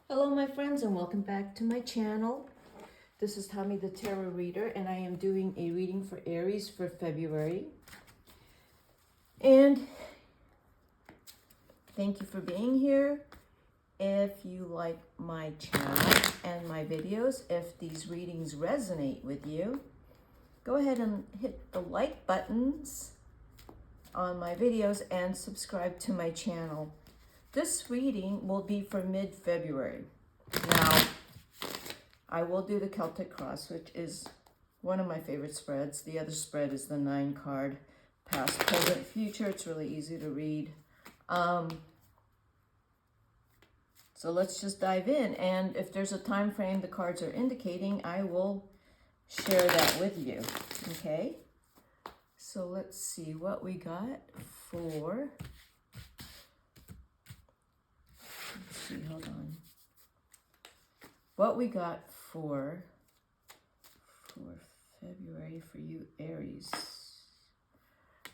Hello my friends and welcome back to my channel. This is Tommy the Tarot Reader and I am doing a reading for Aries for February. And thank you for being here. If you like my channel and my videos, if these readings resonate with you, go ahead and hit the like buttons on my videos and subscribe to my channel. This reading will be for mid-February. Now, I will do the Celtic Cross, which is one of my favorite spreads. The other spread is the 9-card past, present, future. It's really easy to read. So let's just dive in. And if there's a time frame the cards are indicating, I will share that with you. Okay? So let's see what we got for... Let's see, hold on. What we got for February for you, Aries.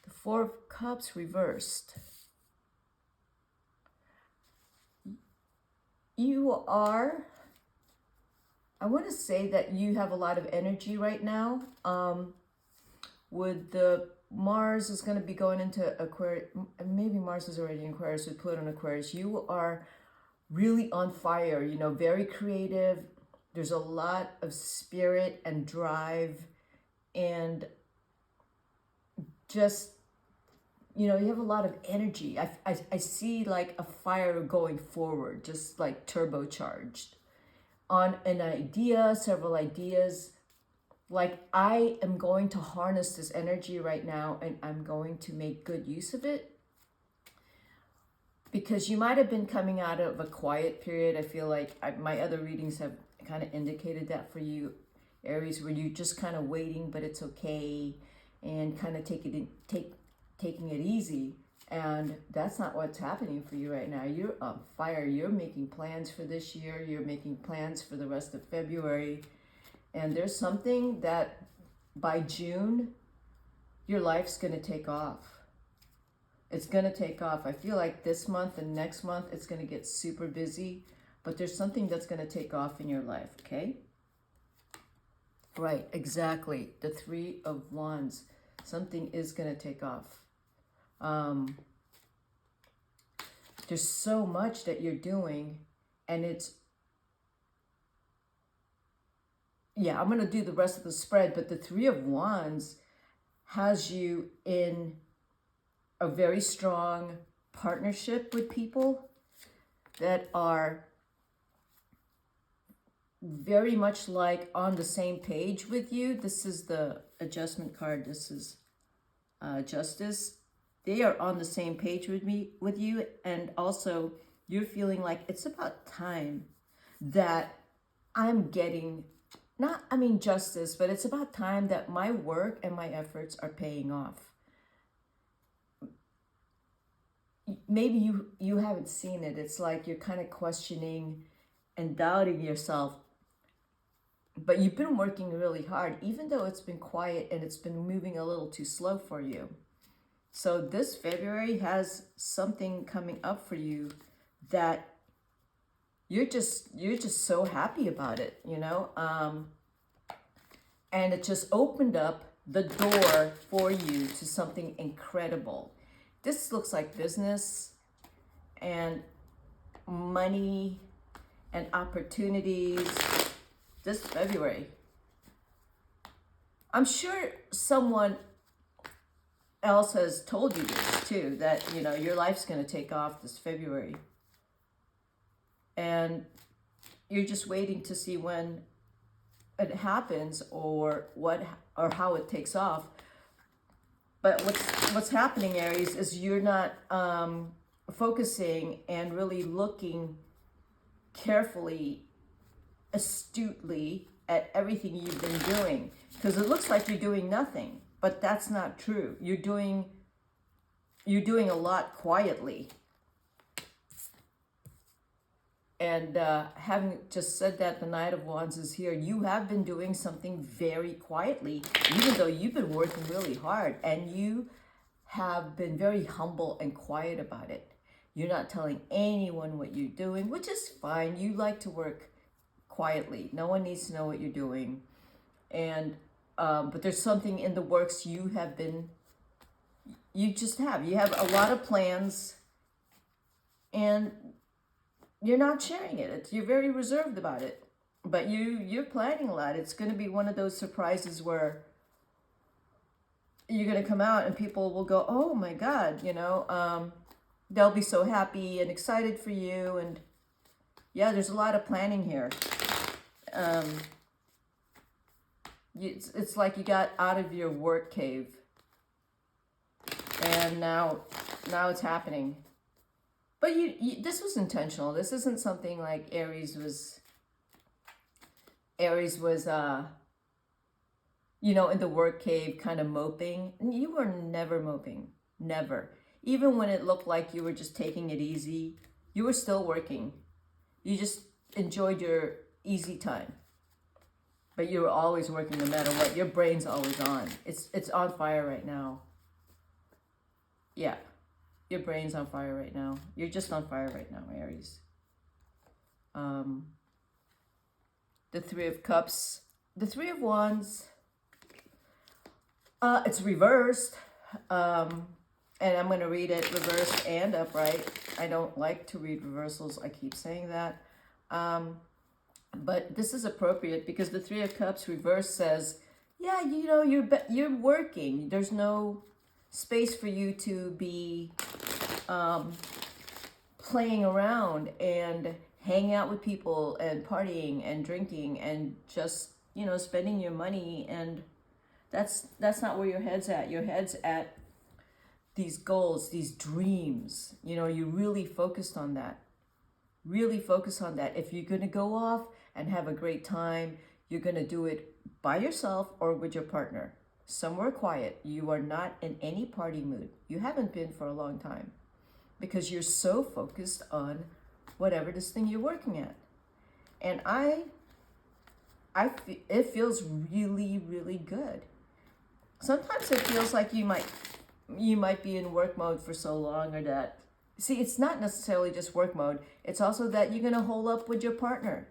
The Four of Cups reversed. You are, I want to say that you have a lot of energy right now. With the Mars is going to be going into Aquarius, maybe Mars is already in Aquarius with Pluto in Aquarius. You are really on fire, you know, very creative. There's a lot of spirit and drive and just, you know, you have a lot of energy. I see like a fire going forward, just like turbocharged on an idea, several ideas. Like I am going to harness this energy right now and I'm going to make good use of it. Because you might have been coming out of a quiet period. I feel like my other readings have kind of indicated that for you, Aries, where you're just kind of waiting, but it's okay, and kind of taking it easy. And that's not what's happening for you right now. You're on fire. You're making plans for this year. You're making plans for the rest of February. And there's something that by June, your life's going to take off. It's going to take off. I feel like this month and next month, it's going to get super busy, but there's something that's going to take off in your life, okay? Right, exactly. The Three of Wands. Something is going to take off. There's so much that you're doing, and it's, yeah, I'm going to do the rest of the spread, but the Three of Wands has you in a very strong partnership with people that are very much like on the same page with you. This is the Adjustment card. This is Justice. They are on the same page with you. And also you're feeling like it's about time that I'm getting, justice, but it's about time that my work and my efforts are paying off. Maybe you haven't seen it. It's like you're kind of questioning and doubting yourself, but you've been working really hard, even though it's been quiet and it's been moving a little too slow for you. So this February has something coming up for you that you're just so happy about it, you know? And it just opened up the door for you to something incredible. This looks like business and money and opportunities this February. I'm sure someone else has told you this too, that, you know, your life's going to take off this February. And you're just waiting to see when it happens or how it takes off. But what's happening, Aries, is you're not focusing and really looking carefully, astutely at everything you've been doing. Because it looks like you're doing nothing, but that's not true. You're doing a lot quietly. And having just said that, the Knight of Wands is here. You have been doing something very quietly, even though you've been working really hard. And you have been very humble and quiet about it. You're not telling anyone what you're doing, which is fine. You like to work quietly. No one needs to know what you're doing. And but there's something in the works you have you have a lot of plans, and you're not sharing it. You're very reserved about it, but you're planning a lot. It's going to be one of those surprises where you're going to come out and people will go, oh my God, they'll be so happy and excited for you. And yeah, there's a lot of planning here. It's like you got out of your work cave, and now it's happening. But this was intentional. This isn't something like Aries was in the work cave kind of moping. You were never moping, never. Even when it looked like you were just taking it easy, you were still working. You just enjoyed your easy time. But you were always working no matter what. Your brain's always on. It's on fire right now. Yeah. Your brain's on fire right now. You're just on fire right now, Aries. The Three of Cups. The Three of Wands. It's reversed. And I'm going to read it reversed and upright. I don't like to read reversals. I keep saying that. But this is appropriate because the Three of Cups reverse says, yeah, you're working. There's no space for you to be playing around and hanging out with people and partying and drinking and just, spending your money. And that's not where your head's at. Your head's at these goals, these dreams. You're really focused on that. Really focus on that. If you're going to go off and have a great time, you're going to do it by yourself or with your partner. Somewhere quiet. You are not in any party mood. You haven't been for a long time because you're so focused on whatever this thing you're working at. And it feels really, really good. Sometimes it feels like you might be in work mode for so long, or that. See, it's not necessarily just work mode. It's also that you're going to hole up with your partner.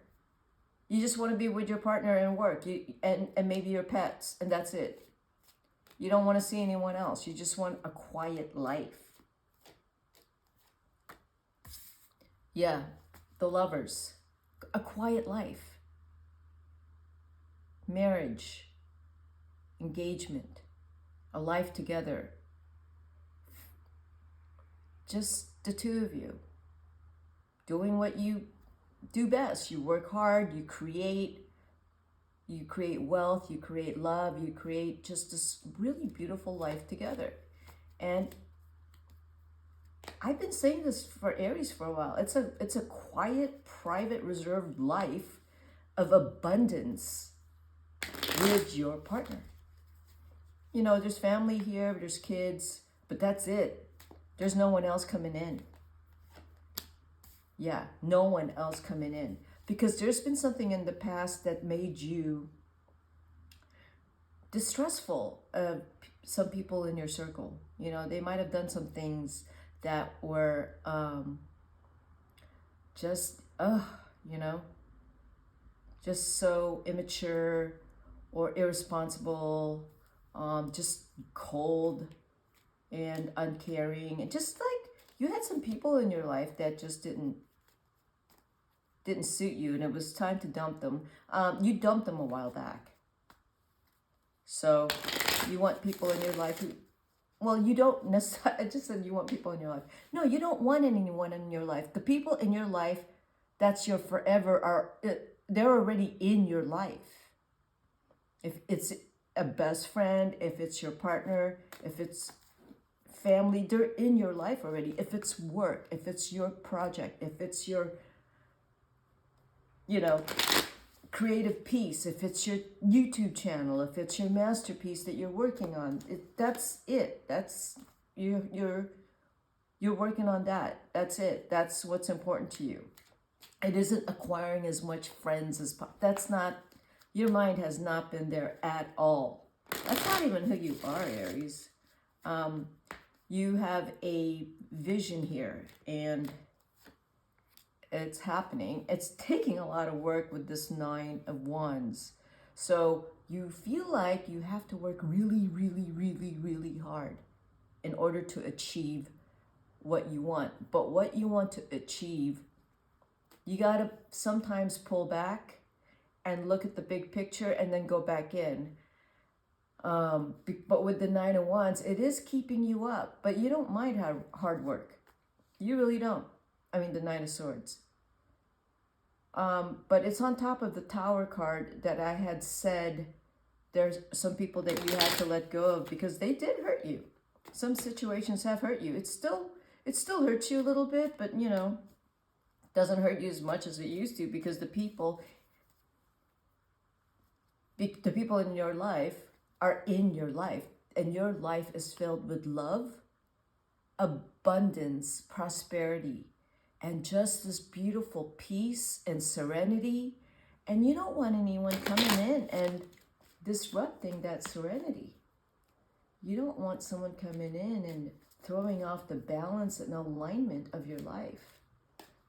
You just want to be with your partner and work, and maybe your pets, and that's it. You don't want to see anyone else. You just want a quiet life. Yeah, the Lovers. A quiet life. Marriage. Engagement. A life together. Just the two of you. Doing what you do best. You work hard, you create wealth, you create love, you create just this really beautiful life together. And I've been saying this for Aries for a while. It's a quiet, private, reserved life of abundance with your partner. There's family here, there's kids, but that's it. There's no one else coming in. Yeah, no one else coming in. Because there's been something in the past that made you distrustful of some people in your circle. They might have done some things that were just so immature or irresponsible, just cold and uncaring, and just like you had some people in your life that just didn't suit you, and it was time to dump them. You dumped them a while back. So you want people in your life you don't necessarily, I just said you want people in your life. No, you don't want anyone in your life. The people in your life, that's your forever, they're already in your life. If it's a best friend, if it's your partner, if it's family, they're in your life already. If it's work, if it's your project, if it's your creative piece, if it's your YouTube channel, if it's your masterpiece that you're working on, that's it. That's you're working on that. That's it. That's what's important to you. It isn't acquiring as much friends as that's not. Your mind has not been there at all. That's not even who you are, Aries. you have a vision here, and it's happening. It's taking a lot of work with this Nine of Wands. So you feel like you have to work really, really, really, really hard in order to achieve what you want. But what you want to achieve, you got to sometimes pull back and look at the big picture and then go back in. But with the Nine of Wands, it is keeping you up, but you don't mind hard work. You really don't. I mean, the Nine of Swords. But it's on top of the Tower card that I had said there's some people that you had to let go of because they did hurt you. Some situations have hurt you. It still hurts you a little bit, but you know, doesn't hurt you as much as it used to, because the people in your life are in your life, and your life is filled with love, abundance, prosperity, and just this beautiful peace and serenity. And you don't want anyone coming in and disrupting that serenity. You don't want someone coming in and throwing off the balance and alignment of your life.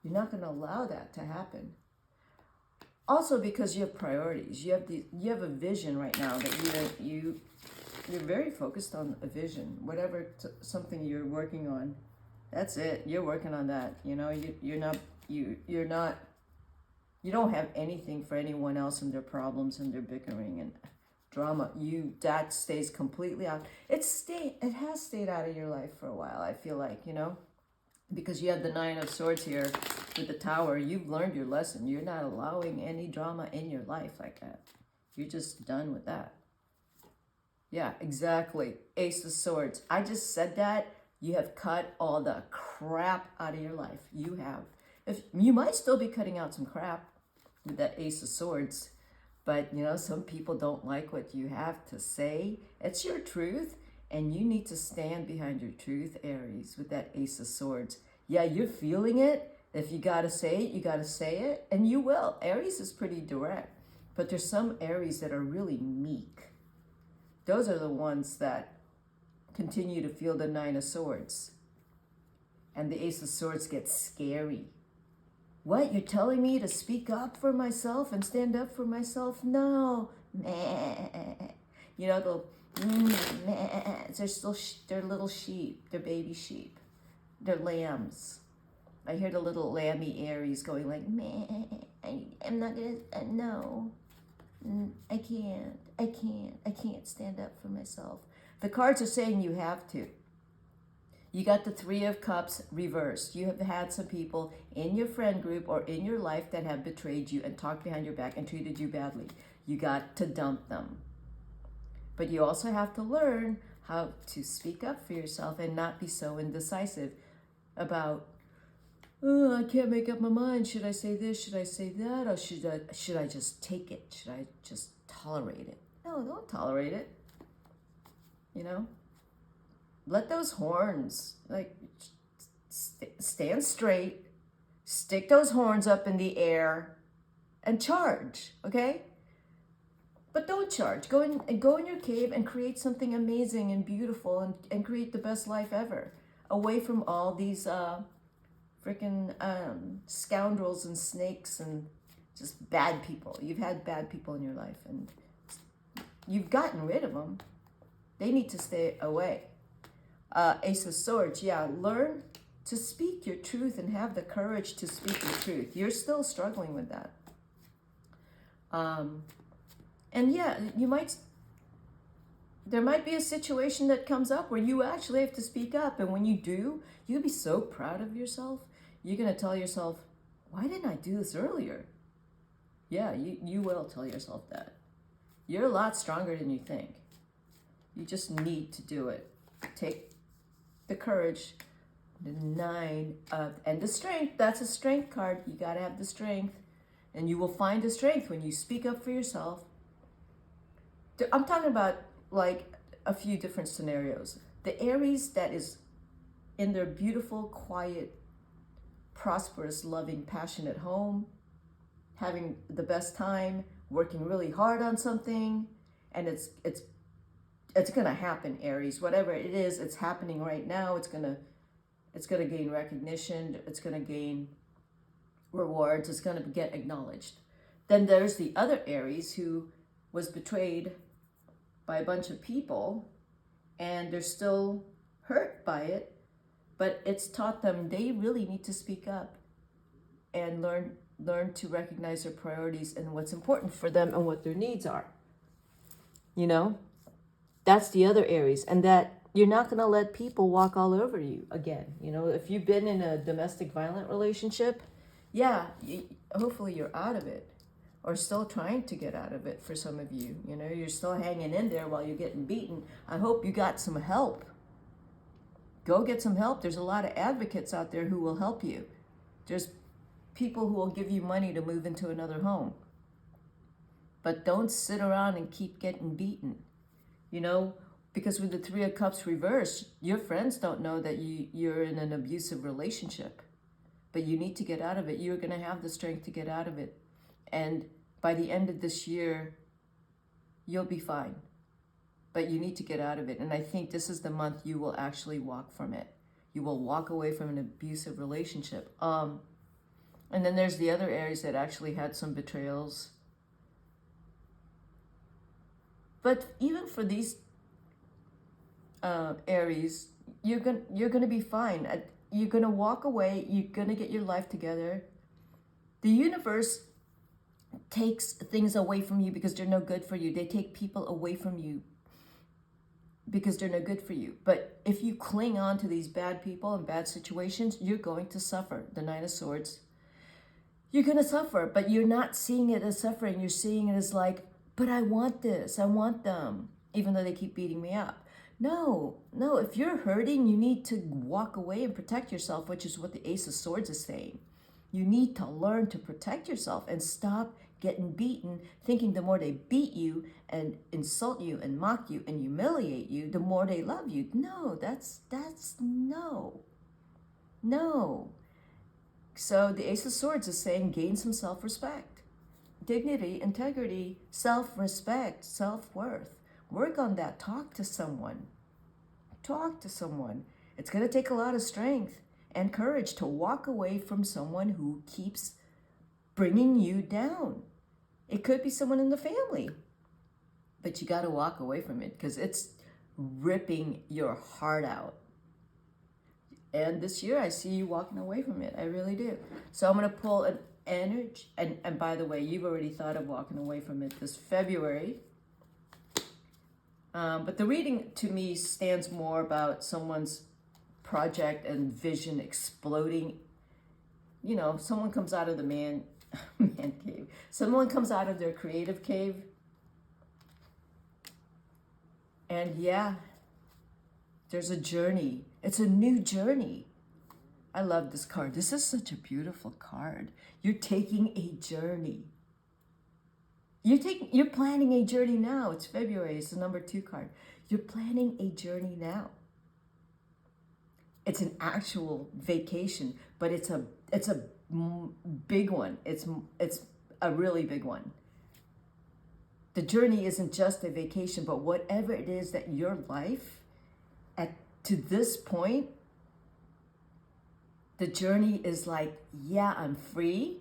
You're not going to allow that to happen. Also, because you have priorities, you have a vision right now that you're very focused on a vision, whatever something you're working on. That's it. You're working on that. You know, you don't have anything for anyone else and their problems and their bickering and drama. That stays completely out. It has stayed out of your life for a while, I feel like, you know, because you have the Nine of Swords here with the Tower. You've learned your lesson. You're not allowing any drama in your life like that. You're just done with that. Yeah, exactly. Ace of Swords. I just said that. You have cut all the crap out of your life. You have. You might still be cutting out some crap with that Ace of Swords, but you know, some people don't like what you have to say. It's your truth, and you need to stand behind your truth, Aries, with that Ace of Swords. Yeah, you're feeling it. If you gotta say it, you gotta say it, and you will. Aries is pretty direct, but there's some Aries that are really meek. Those are the ones that continue to feel the Nine of Swords. And the Ace of Swords gets scary. What, you're telling me to speak up for myself and stand up for myself? No. You know, they're little sheep. They're baby sheep. They're lambs. I hear the little lammy Aries going like, I'm not gonna, no. I can't stand up for myself. The cards are saying you have to. You got the Three of Cups reversed. You have had some people in your friend group or in your life that have betrayed you and talked behind your back and treated you badly. You got to dump them. But you also have to learn how to speak up for yourself and not be so indecisive about, oh, I can't make up my mind. Should I say this? Should I say that? Or should I just take it? Should I just tolerate it? No, don't tolerate it. You know? Let those horns, like, stand straight, stick those horns up in the air, and charge, okay? But don't charge. Go in your cave and create something amazing and beautiful and create the best life ever, away from all these freaking scoundrels and snakes and just bad people. You've had bad people in your life, and you've gotten rid of them. They need to stay away. Ace of Swords, yeah, learn to speak your truth and have the courage to speak your truth. You're still struggling with that. And yeah, there might be a situation that comes up where you actually have to speak up. And when you do, you'll be so proud of yourself. You're going to tell yourself, why didn't I do this earlier? Yeah, you will tell yourself that. You're a lot stronger than you think. You just need to do it. Take the courage, the Nine of, and the strength. That's a strength card. You got to have the strength. And you will find the strength when you speak up for yourself. I'm talking about like a few different scenarios. The Aries that is in their beautiful, quiet, prosperous, loving, passionate home, having the best time, working really hard on something, and it's it's gonna happen, Aries. Whatever it is, it's happening right now. It's gonna gain recognition. It's gonna gain rewards. It's gonna get acknowledged. Then there's the other Aries who was betrayed by a bunch of people, and they're still hurt by it, but it's taught them they really need to speak up and learn to recognize their priorities and what's important for them and what their needs are. You know, that's the other Aries, and that you're not going to let people walk all over you again. You know, if you've been in a domestic violent relationship, yeah, hopefully you're out of it, or still trying to get out of it. For some of you, you know, you're still hanging in there while you're getting beaten. I hope you got some help. Go get some help. There's a lot of advocates out there who will help you. There's people who will give you money to move into another home. But don't sit around and keep getting beaten, you know, because with the Three of Cups reversed, your friends don't know that you're in an abusive relationship, but you need to get out of it. You're going to have the strength to get out of it. And by the end of this year, you'll be fine, but you need to get out of it. And I think this is the month you will actually walk from it. You will walk away from an abusive relationship. And then there's the other Aries that actually had some betrayals. But even for these Aries, you're gonna be fine. You're gonna walk away. You're gonna get your life together. The universe takes things away from you because they're no good for you. They take people away from you because they're no good for you. But if you cling on to these bad people and bad situations, you're going to suffer. The Nine of Swords. You're gonna suffer, but you're not seeing it as suffering. You're seeing it as like, but I want this, I want them, even though they keep beating me up. No, if you're hurting, you need to walk away and protect yourself, which is what the Ace of Swords is saying. You need to learn to protect yourself and stop getting beaten, thinking the more they beat you and insult you and mock you and humiliate you, the more they love you. No, that's no. So the Ace of Swords is saying gain some self-respect. Dignity, integrity, self-respect, self-worth. Work on that. Talk to someone. It's going to take a lot of strength and courage to walk away from someone who keeps bringing you down. It could be someone in the family, but you got to walk away from it because it's ripping your heart out. And this year I see you walking away from it. I really do. So I'm going to pull an energy, and by the way, you've already thought of walking away from it this February. But the reading to me stands more about someone's project and vision exploding. You know, someone comes out of the man cave. Someone comes out of their creative cave. And yeah, there's a journey. It's a new journey. I love this card. This is such a beautiful card. You're taking a journey. You're planning a journey now. It's February. It's the number 2 card. You're planning a journey now. It's an actual vacation, but it's a big one. It's a really big one. The journey isn't just a vacation, but whatever it is that your life to this point, the journey is like, yeah, I'm free.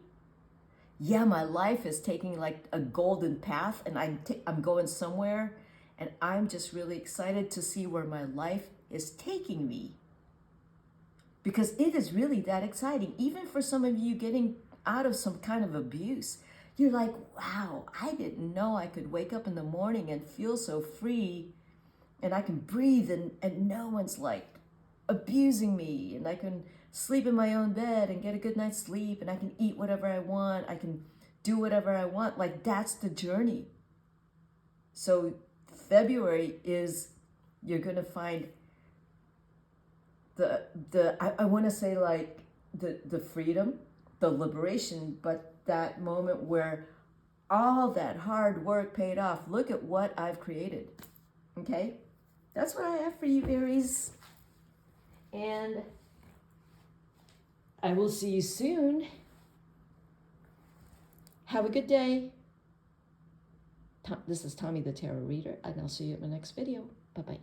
Yeah, my life is taking like a golden path, and I'm going somewhere, and I'm just really excited to see where my life is taking me. Because it is really that exciting. Even for some of you getting out of some kind of abuse, you're like, wow, I didn't know I could wake up in the morning and feel so free, and I can breathe, and no one's like abusing me, and I can sleep in my own bed and get a good night's sleep, and I can eat whatever I want. I can do whatever I want. Like, that's the journey. So February is, you're going to find I want to say like the freedom, the liberation, but that moment where all that hard work paid off. Look at what I've created. Okay? That's what I have for you, Aries. And I will see you soon. Have a good day. This is Tommy the Tarot Reader, and I'll see you at my next video. Bye-bye.